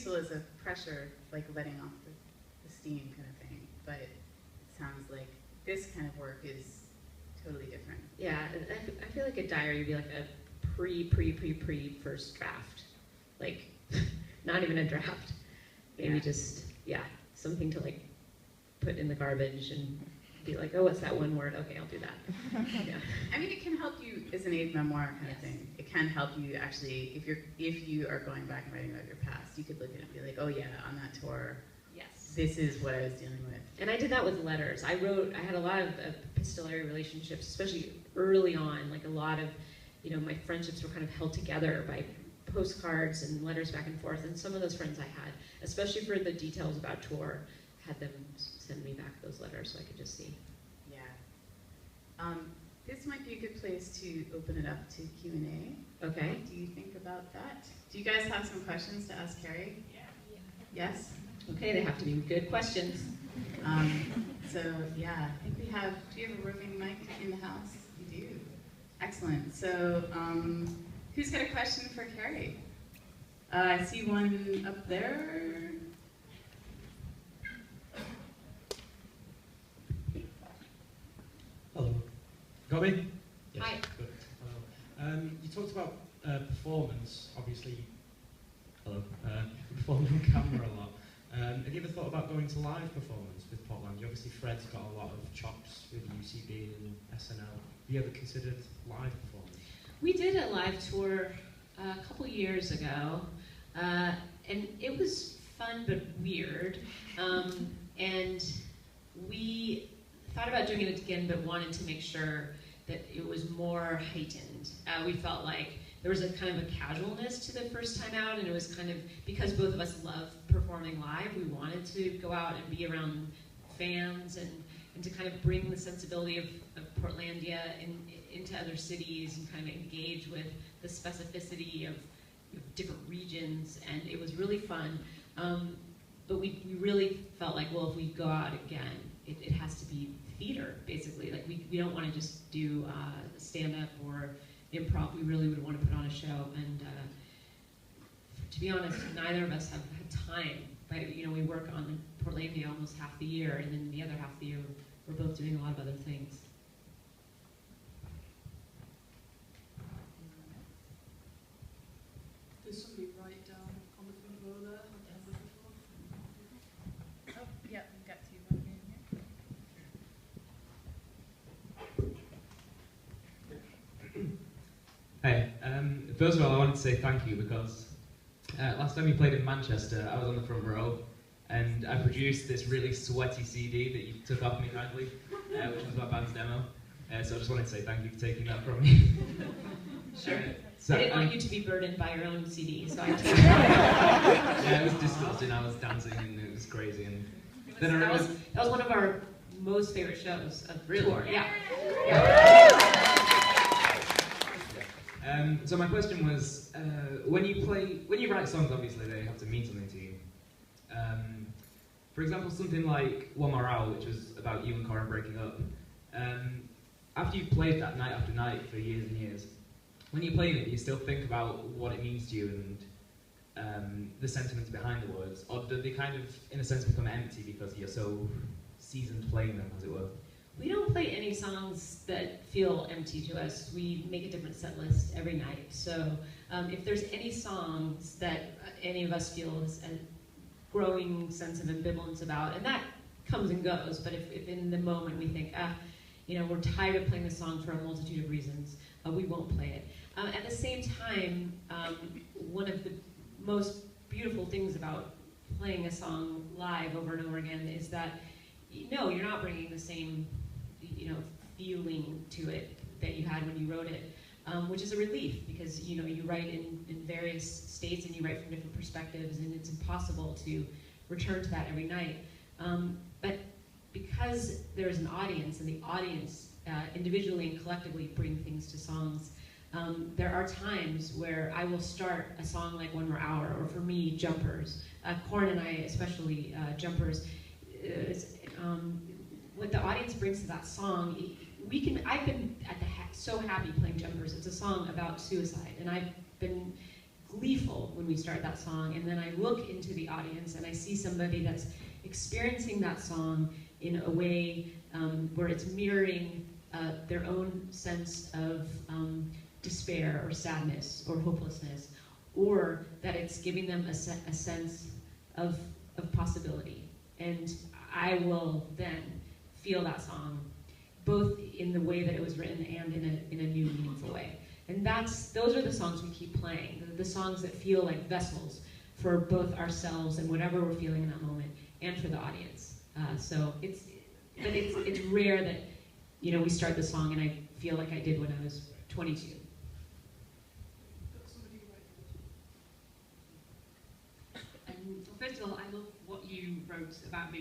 useful as a pressure, like letting off the steam kind of thing, but it sounds like this kind of work is totally different. Yeah, I feel like a diary would be like a pre first draft. Like, not even a draft. Maybe just, something to like put in the garbage and be like, oh, what's that one word? Okay, I'll do that. Yeah. I mean, it can help you as an aid memoir kind of thing. It can help you actually, if you are going back and writing about your past, you could look at it and be like, oh yeah, on that tour, this is what I was dealing with. And I did that with letters. I had a lot of epistolary relationships, especially early on. Like a lot of, my friendships were kind of held together by postcards and letters back and forth. And some of those friends I had, especially for the details about tour, had them send me back those letters so I could just see. Yeah. This might be a good place to open it up to Q&A. Okay. What do you think about that? Do you guys have some questions to ask Carrie? Yeah. Yes? Okay, they have to be good questions. So yeah, I think we have, do you have a roving mic in the house? You do. Excellent. So who's got a question for Carrie? I see one up there. Hello. Got me? Yes. Hi. Good. Hello. You talked about performance, obviously. Hello. You performed on camera a lot. Have you ever thought about going to live performance with Portland? Obviously Fred's got a lot of chops with UCB and SNL. Have you ever considered live performance? We did a live tour a couple years ago, and it was fun but weird. And we thought about doing it again, but wanted to make sure that it was more heightened. We felt like there was a kind of a casualness to the first time out, and it was kind of, because both of us love performing live, we wanted to go out and be around fans and to kind of bring the sensibility of Portlandia into other cities and kind of engage with the specificity of different regions, and it was really fun. But we really felt like, well, if we go out again, it has to be theater, basically. Like we don't want to just do stand-up or improv. We really would want to put on a show, and to be honest, neither of us have had time. Right? We work on Portlandia almost half the year, and then the other half of the year we're both doing a lot of other things. There's somebody right down on the front row there. Oh, yeah, we've got two of them in here. Hey, first of all I wanted to say thank you because last time you played in Manchester I was on the front row and I produced this really sweaty CD that you took off me kindly, which was my band's demo. So I just wanted to say thank you for taking that from me. Sure. So, I didn't want you to be burdened by your own CD, so I took it. Yeah, it was disgusting. I was dancing and it was crazy. And then that was one of our most favorite shows of the tour. Yeah. So my question was, when you write songs, obviously they have to mean something to you. For example, something like One More Hour, which was about you and Corin breaking up. After you've played that night after night for years and years, when you're playing it, do you still think about what it means to you and the sentiments behind the words, or do they kind of, in a sense, become empty because you're so seasoned playing them, as it were? We don't play any songs that feel empty to us. We make a different set list every night. So if there's any songs that any of us feel a growing sense of ambivalence about, and that comes and goes, but if in the moment we think, we're tired of playing this song for a multitude of reasons, we won't play it. At the same time, one of the most beautiful things about playing a song live over and over again is that, you're not bringing the same feeling to it that you had when you wrote it, which is a relief because you write in various states and you write from different perspectives, and it's impossible to return to that every night. But because there is an audience, and the audience individually and collectively bring things to songs, there are times where I will start a song like One More Hour, or for me, Jumpers. Corin and I, especially Jumpers, what the audience brings to that song, I've been so happy playing Jumpers. It's a song about suicide, and I've been gleeful when we start that song, and then I look into the audience and I see somebody that's experiencing that song in a way where it's mirroring their own sense of despair or sadness or hopelessness, or that it's giving them a sense of possibility. And I will then feel that song, both in the way that it was written and in a new, meaningful way. And those are the songs we keep playing, the songs that feel like vessels for both ourselves and whatever we're feeling in that moment, and for the audience. So it's rare that we start the song and I feel like I did when I was 22. First of all, I love what you wrote about me.